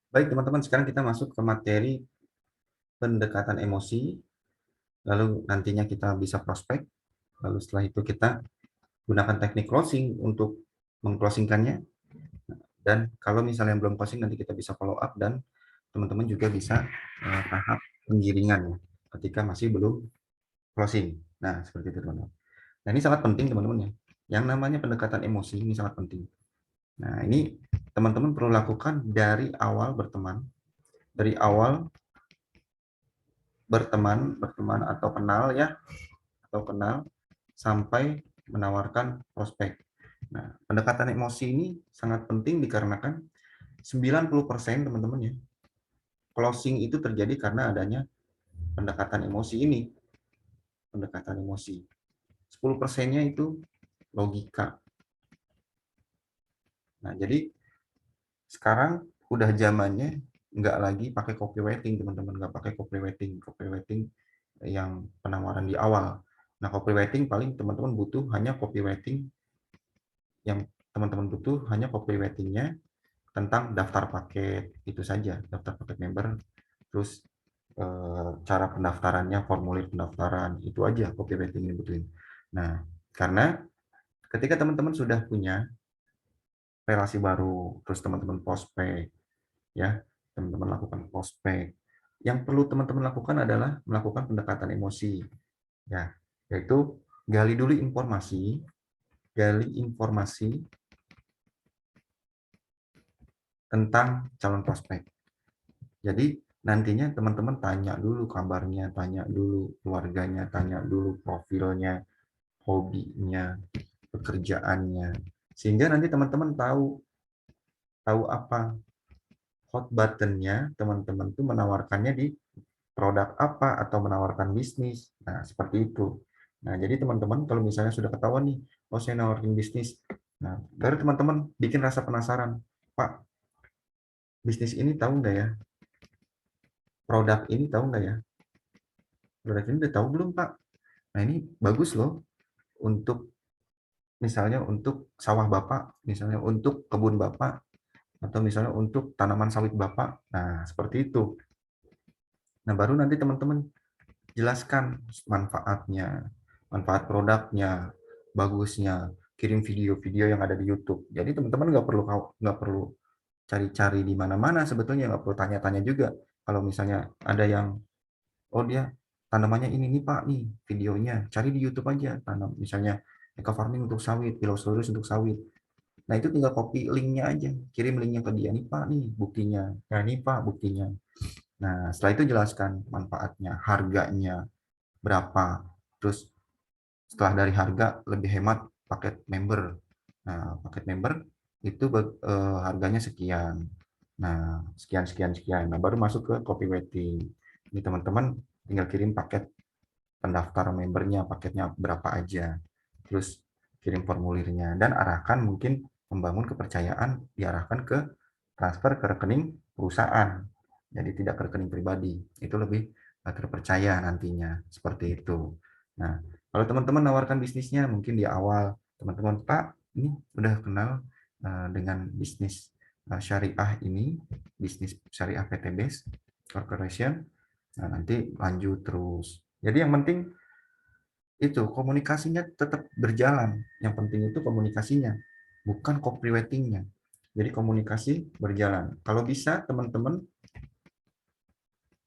Baik teman-teman, sekarang kita masuk ke materi pendekatan emosi, lalu nantinya kita bisa prospek, lalu setelah itu kita gunakan teknik closing untuk mengclosingkannya, dan kalau misalnya belum closing nanti kita bisa follow up, dan teman-teman juga bisa tahap penggiringan ya, ketika masih belum closing. Nah, seperti itu teman-teman. Nah, ini sangat penting teman-teman ya. Yang namanya pendekatan emosi ini sangat penting. Nah, ini teman-teman perlu lakukan dari awal berteman, dari awal berteman atau kenal ya, atau kenal sampai menawarkan prospek. Nah, pendekatan emosi ini sangat penting dikarenakan 90% teman-teman ya, closing itu terjadi karena adanya pendekatan emosi ini, pendekatan emosi. 10%-nya itu logika. Nah, jadi sekarang udah zamannya nggak lagi pakai copywriting teman-teman, nggak pakai copywriting yang penawaran di awal. Nah, copywriting paling teman-teman butuh hanya copywriting yang teman-teman butuh hanya copywritingnya tentang daftar paket, itu saja, daftar paket member, terus cara pendaftarannya, formulir pendaftaran, itu aja copywriting yang butuhin. Nah, karena ketika teman-teman sudah punya relasi baru, terus teman-teman prospek, ya, teman-teman lakukan prospek, yang perlu teman-teman lakukan adalah melakukan pendekatan emosi, ya, yaitu gali informasi tentang calon prospek. Jadi nantinya teman-teman tanya dulu kabarnya, tanya dulu keluarganya, tanya dulu profilnya, hobinya, pekerjaannya. Sehingga nanti teman-teman tahu tahu apa hot buttonnya teman-teman tuh menawarkannya di produk apa atau menawarkan bisnis. Nah, seperti itu. Nah, jadi teman-teman kalau misalnya sudah ketahuan nih, oh saya nawarin bisnis. Nah, baru teman-teman bikin rasa penasaran. Pak, bisnis ini tahu nggak ya? Produk ini tahu nggak ya? Produk ini udah tahu belum, Pak? Nah, ini bagus loh untuk misalnya untuk sawah Bapak, misalnya untuk kebun Bapak, atau misalnya untuk tanaman sawit Bapak. Nah, seperti itu. Nah, baru nanti teman-teman jelaskan manfaatnya, manfaat produknya, bagusnya, kirim video-video yang ada di YouTube. Jadi teman-teman nggak perlu cari-cari di mana-mana sebetulnya, nggak perlu tanya-tanya juga. Kalau misalnya ada yang, oh dia tanamannya ini nih Pak nih videonya, cari di YouTube aja tanam misalnya eco farming untuk sawit, pilosaurus untuk sawit. Nah itu tinggal copy linknya aja, kirim linknya ke dia nih Pak nih buktinya, nah ini Pak buktinya. Nah setelah itu jelaskan manfaatnya, harganya berapa, terus setelah dari harga lebih hemat paket member. Nah paket member itu harganya sekian. Nah sekian sekian sekian. Nah baru masuk ke copywriting. Ini teman-teman tinggal kirim paket pendaftar membernya, paketnya berapa aja, terus kirim formulirnya, dan arahkan mungkin membangun kepercayaan, diarahkan ke transfer ke rekening perusahaan, jadi tidak ke rekening pribadi, itu lebih terpercaya nantinya, seperti itu. Nah, kalau teman-teman nawarkan bisnisnya, mungkin di awal, teman-teman, Pak, ini udah kenal dengan bisnis syariah ini, bisnis syariah PT Base Corporation, nah nanti lanjut terus. Jadi yang penting itu komunikasinya tetap berjalan. Yang penting itu komunikasinya, bukan copywriting-nya. Jadi komunikasi berjalan. Kalau bisa teman-teman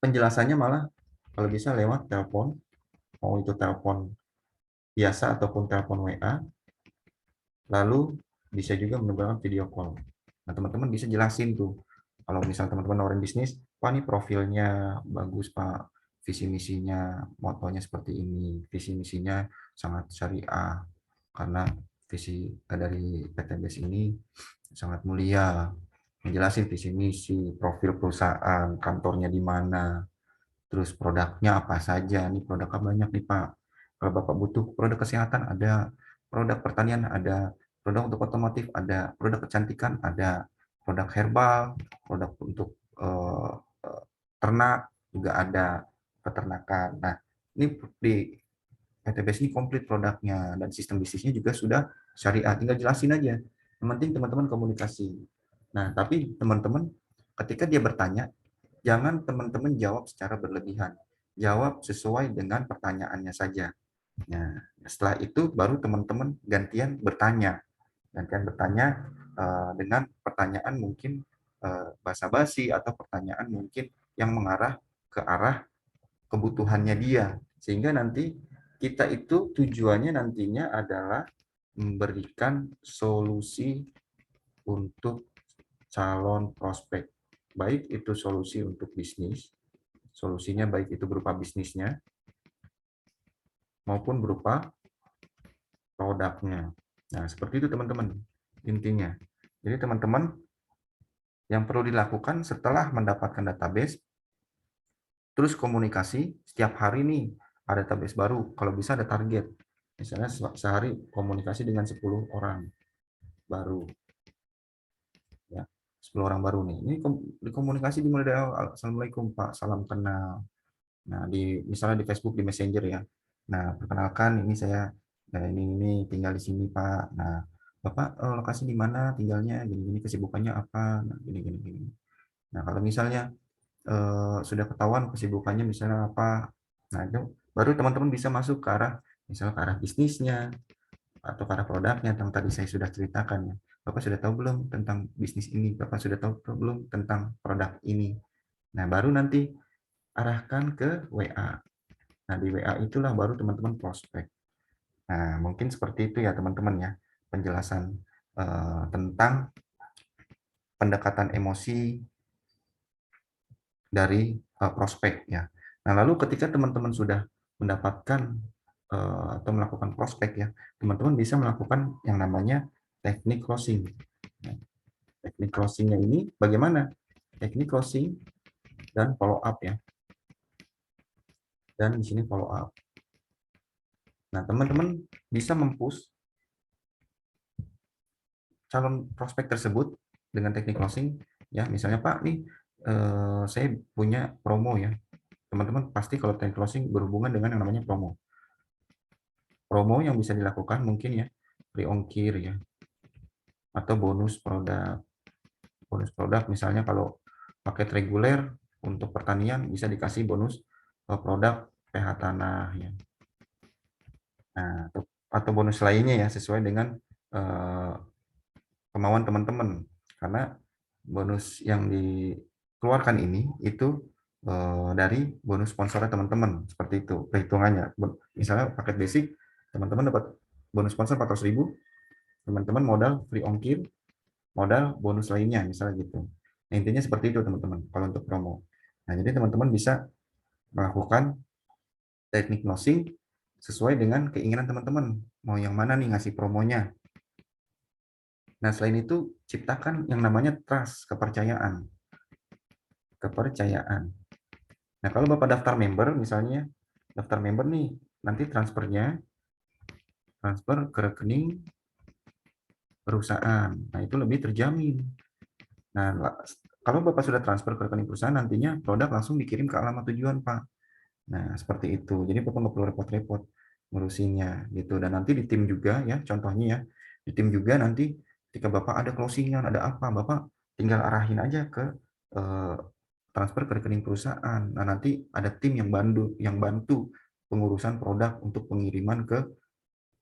penjelasannya malah kalau bisa lewat telepon, mau itu telepon biasa ataupun telepon WA, lalu bisa juga menggunakan video call. Nah, teman-teman bisa jelasin tuh. Kalau misal teman-teman nawarin bisnis, wah ini profilnya bagus Pak, visi misinya, motonya seperti ini, visi misinya sangat syariah, karena visi dari PTBS ini sangat mulia, menjelasin visi misi, profil perusahaan, kantornya di mana, terus produknya apa saja, nih produknya banyak nih Pak. Kalau Bapak butuh produk kesehatan ada, produk pertanian ada, produk untuk otomotif ada, produk kecantikan ada, produk herbal, produk untuk ternak juga ada, peternakan. Nah, ini di PTBS ini komplit produknya dan sistem bisnisnya juga sudah syariah. Tinggal jelasin aja. Yang penting teman-teman komunikasi. Nah, tapi teman-teman ketika dia bertanya, jangan teman-teman jawab secara berlebihan. Jawab sesuai dengan pertanyaannya saja. Nah, setelah itu baru teman-teman gantian bertanya. Gantian bertanya dengan pertanyaan mungkin basa-basi atau pertanyaan mungkin yang mengarah ke arah kebutuhannya dia. Sehingga nanti kita itu tujuannya nantinya adalah memberikan solusi untuk calon prospek. Baik itu solusi untuk bisnis, solusinya baik itu berupa bisnisnya maupun berupa produknya. Nah, seperti itu teman-teman intinya. Jadi teman-teman yang perlu dilakukan setelah mendapatkan database, terus komunikasi setiap hari nih ada database baru. Kalau bisa ada target. Misalnya sehari komunikasi dengan 10 orang baru. Ya, 10 orang baru nih. Ini komunikasi dimulai dari awal. Assalamualaikum Pak, salam kenal. Nah, misalnya di Facebook, di Messenger ya. Nah, perkenalkan ini saya ini tinggal di sini Pak. Nah, Bapak lokasi di mana tinggalnya? Gini-gini kesibukannya apa? Nah, gini-gini gini. Nah, kalau misalnya sudah ketahuan kesibukannya misalnya apa, nah itu baru teman-teman bisa masuk ke arah misalnya ke arah bisnisnya atau ke arah produknya yang tadi saya sudah ceritakan ya. Bapak sudah tahu belum tentang bisnis ini? Bapak sudah tahu belum tentang produk ini? Nah, baru nanti arahkan ke WA. Nah, di WA itulah baru teman-teman prospek. Nah, mungkin seperti itu ya teman-teman ya, penjelasan tentang pendekatan emosi dari prospek ya. Nah, lalu ketika teman-teman sudah mendapatkan atau melakukan prospek ya, teman-teman bisa melakukan yang namanya teknik closing. Nah, teknik closingnya ini bagaimana? Teknik closing dan follow up ya. Dan di sini follow up. Nah, teman-teman bisa mempush calon prospek tersebut dengan teknik closing ya. Misalnya Pak nih saya punya promo ya. Teman-teman pasti kalau teknik closing berhubungan dengan yang namanya promo. Promo yang bisa dilakukan mungkin ya free ongkir ya atau bonus produk. Bonus produk misalnya kalau paket reguler untuk pertanian bisa dikasih bonus produk pH tanah ya. Nah, atau bonus lainnya ya sesuai dengan kemauan teman-teman. Karena bonus yang dikeluarkan ini itu dari bonus sponsornya teman-teman seperti itu perhitungannya. Misalnya paket basic teman-teman dapat bonus sponsor 400.000, teman-teman modal free ongkir, modal bonus lainnya misalnya gitu. Nah, intinya seperti itu teman-teman kalau untuk promo. Nah, jadi teman-teman bisa melakukan teknik closing sesuai dengan keinginan teman-teman. Mau yang mana nih ngasih promonya. Nah, selain itu ciptakan yang namanya trust, kepercayaan. Kepercayaan. Nah, kalau Bapak daftar member misalnya, daftar member nih, nanti transfer ke rekening perusahaan. Nah, itu lebih terjamin. Nah, kalau Bapak sudah transfer ke rekening perusahaan, nantinya produk langsung dikirim ke alamat tujuan, Pak. Nah, seperti itu. Jadi Bapak nggak perlu repot-repot ngurusinnya gitu. Dan nanti di tim juga ya, contohnya ya, di tim juga nanti ketika Bapak ada closingan, ada apa, Bapak tinggal arahin aja ke transfer ke rekening perusahaan. Nah, nanti ada tim yang bantu pengurusan produk untuk pengiriman ke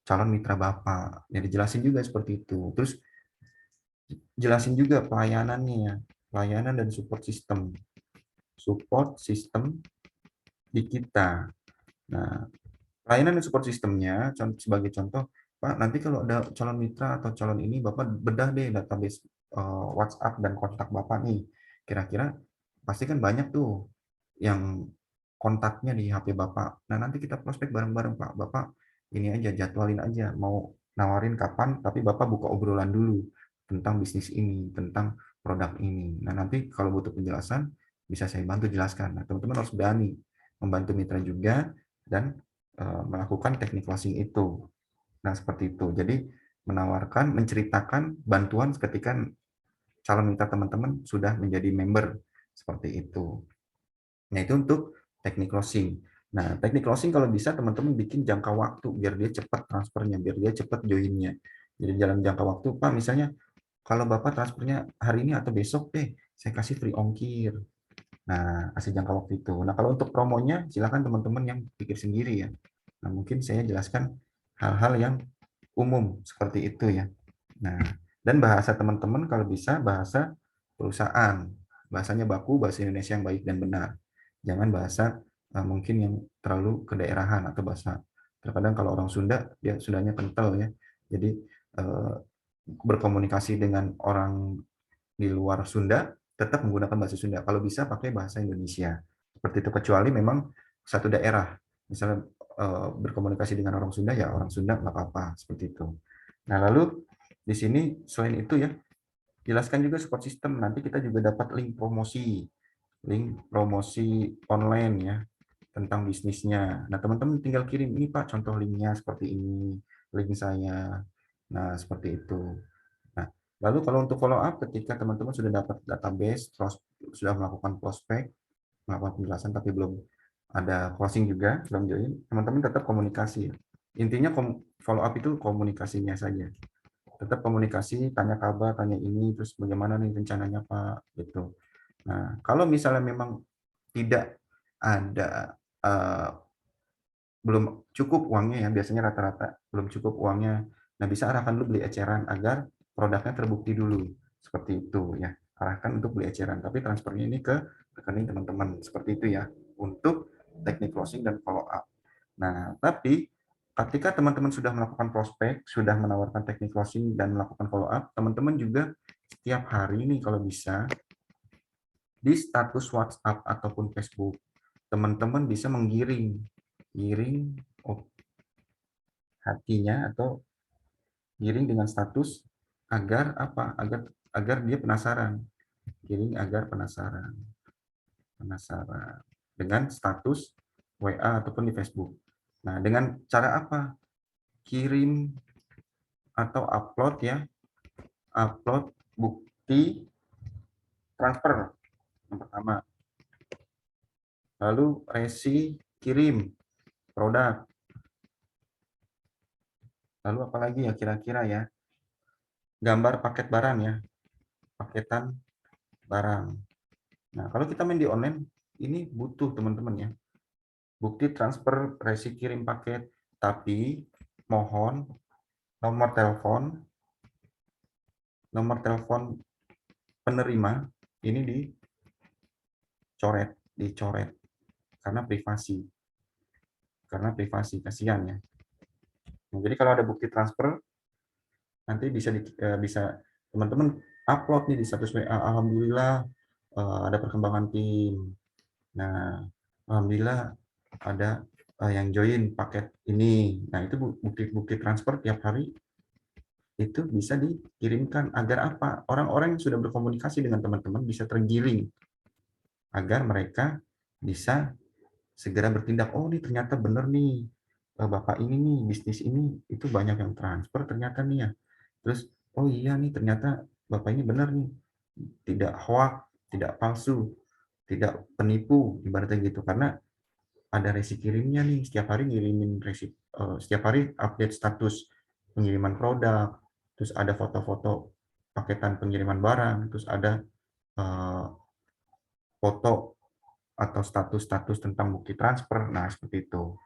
calon mitra Bapak. Jadi jelasin juga seperti itu. Terus jelasin juga pelayanannya ya, pelayanan dan support system. Support system di kita. Nah, pelayanan dan support sistemnya sebagai contoh, Pak, nanti kalau ada calon mitra atau calon ini, Bapak bedah deh database WhatsApp dan kontak Bapak nih. Kira-kira pasti kan banyak tuh yang kontaknya di HP Bapak. Nah, nanti kita prospek bareng-bareng, Pak. Bapak ini aja, jadwalin aja. Mau nawarin kapan, tapi Bapak buka obrolan dulu tentang bisnis ini, tentang produk ini. Nah, nanti kalau butuh penjelasan, bisa saya bantu jelaskan. Nah, teman-teman harus berani membantu mitra juga dan melakukan teknik closing itu. Nah, seperti itu. Jadi, menawarkan, menceritakan bantuan ketika calon mitra teman-teman sudah menjadi member. Seperti itu. Nah, itu untuk teknik closing. Nah, teknik closing kalau bisa teman-teman bikin jangka waktu biar dia cepat transfernya, biar dia cepat joinnya. Jadi dalam jangka waktu, Pak, misalnya kalau Bapak transfernya hari ini atau besok deh, saya kasih free ongkir. Nah, kasih jangka waktu itu. Nah, kalau untuk promonya, silakan teman-teman yang pikir sendiri ya. Nah, mungkin saya jelaskan hal-hal yang umum seperti itu ya. Nah, dan bahasa teman-teman kalau bisa bahasa perusahaan. Bahasanya baku, bahasa Indonesia yang baik dan benar. Jangan bahasa mungkin yang terlalu kedaerahan atau bahasa. Terkadang kalau orang Sunda, dia Sundanya kental ya. Jadi eh, berkomunikasi dengan orang di luar Sunda tetap menggunakan bahasa Sunda. Kalau bisa pakai bahasa Indonesia. Seperti itu, kecuali memang satu daerah. Misalnya berkomunikasi dengan orang Sunda, ya orang Sunda nggak apa-apa. Seperti itu. Nah, lalu di sini selain itu ya, jelaskan juga support system. Nanti kita juga dapat link promosi online ya, tentang bisnisnya. Nah, teman-teman tinggal kirim, ini Pak, contoh linknya seperti ini, link saya. Nah, seperti itu. Nah, lalu kalau untuk follow up, ketika teman-teman sudah dapat database, sudah melakukan prospek, melakukan penjelasan, tapi belum ada closing juga, belum join, teman-teman tetap komunikasi. Intinya follow up itu komunikasinya saja. Tetap komunikasi, tanya kabar, tanya ini, terus bagaimana nih rencananya Pak, gitu. Nah, kalau misalnya memang tidak ada belum cukup uangnya ya, biasanya rata-rata belum cukup uangnya. Nah, bisa arahkan dulu beli eceran agar produknya terbukti dulu. Seperti itu ya. Arahkan untuk beli eceran, tapi transfernya ini ke rekening teman-teman. Seperti itu ya. Untuk teknik closing dan follow up. Nah, tapi ketika teman-teman sudah melakukan prospek, sudah menawarkan teknik closing dan melakukan follow up, teman-teman juga setiap hari nih kalau bisa di status WhatsApp ataupun Facebook, teman-teman bisa giring hatinya atau giring dengan status agar apa? Agar dia penasaran. Giring agar penasaran. Penasaran dengan status WA ataupun di Facebook. Nah, dengan cara apa? Kirim atau upload ya. Upload bukti transfer yang pertama. Lalu resi kirim produk. Lalu apalagi ya kira-kira ya? Gambar paket barang ya. Paketan barang. Nah, kalau kita main di online, ini butuh teman-teman ya. Bukti transfer, resi kirim paket, tapi mohon nomor telepon penerima ini dicoret karena privasi kasihan ya. Nah, jadi kalau ada bukti transfer nanti bisa teman-teman upload nih di status WA, alhamdulillah ada perkembangan tim. Nah, alhamdulillah ada yang join paket ini. Nah, itu bukti transfer tiap hari itu bisa dikirimkan agar apa? Orang-orang yang sudah berkomunikasi dengan teman-teman bisa tergiring agar mereka bisa segera bertindak. Oh, ini ternyata benar nih. Bapak ini nih, bisnis ini itu banyak yang transfer ternyata nih ya. Terus, oh iya nih ternyata Bapak ini benar nih. Tidak hoax, tidak palsu, tidak penipu ibaratnya gitu, karena ada resi kirimnya nih, setiap hari ngirimin setiap hari update status pengiriman produk, terus ada foto-foto paketan pengiriman barang, terus ada eh, foto atau status-status tentang bukti transfer. Nah, seperti itu.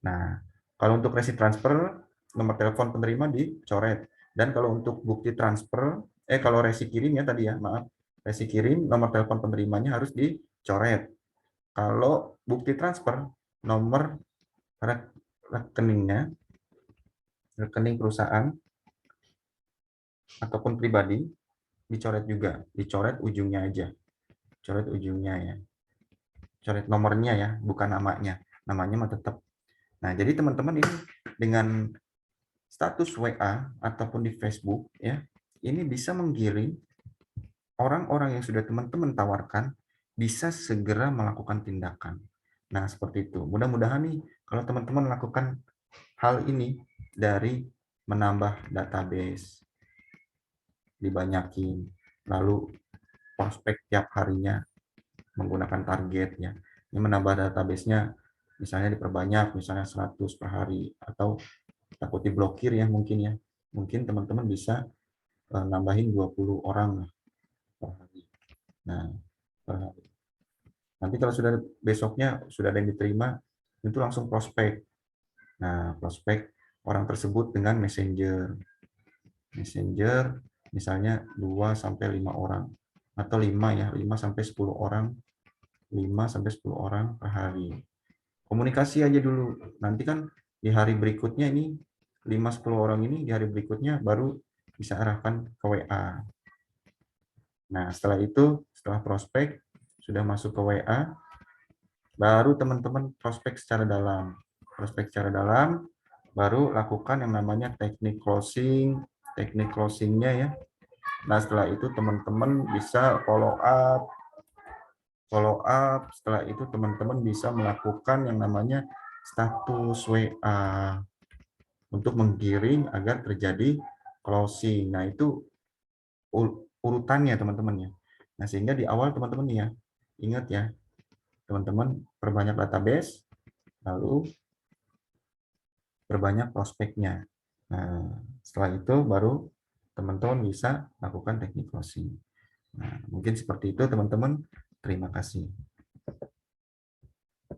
Nah, kalau untuk resi transfer, nomor telepon penerima dicoret. Dan kalau untuk bukti transfer, kalau resi kirim ya tadi ya, maaf, resi kirim, nomor telepon penerimanya harus dicoret. Kalau bukti transfer, nomor rekeningnya, rekening perusahaan ataupun pribadi dicoret juga, dicoret ujungnya aja, coret ujungnya ya, coret nomornya ya, bukan namanya mah tetap. Nah, jadi teman-teman ini dengan status WA ataupun di Facebook ya, ini bisa menggiring orang-orang yang sudah teman-teman tawarkan bisa segera melakukan tindakan. Nah, seperti itu. Mudah-mudahan nih kalau teman-teman melakukan hal ini dari menambah database, dibanyakin, lalu prospek tiap harinya menggunakan targetnya. Ini menambah database-nya misalnya diperbanyak, misalnya 100 per hari, atau takut diblokir ya mungkin ya. Mungkin teman-teman bisa nambahin 20 orang per hari. Nah, per hari. Nanti kalau sudah besoknya sudah ada yang diterima, itu langsung prospek. Nah, prospek orang tersebut dengan messenger. Messenger misalnya 2 sampai 5 orang atau 5 ya, 5 sampai 10 orang, 5 sampai 10 orang per hari. Komunikasi aja dulu. Nanti kan di hari berikutnya ini 5-10 orang ini di hari berikutnya baru bisa arahkan ke WA. Nah, setelah itu, setelah prospek sudah masuk ke WA, baru teman-teman prospek secara dalam. Prospek secara dalam, baru lakukan yang namanya teknik closing. Teknik closingnya ya. Nah, setelah itu teman-teman bisa follow up. Setelah itu teman-teman bisa melakukan yang namanya status WA untuk menggiring agar terjadi closing. Nah, itu urutannya teman-teman ya. Nah, sehingga di awal teman-teman ya, ingat ya, teman-teman perbanyak database, lalu perbanyak prospeknya. Nah, setelah itu baru teman-teman bisa lakukan teknik closing. Nah, mungkin seperti itu teman-teman. Terima kasih.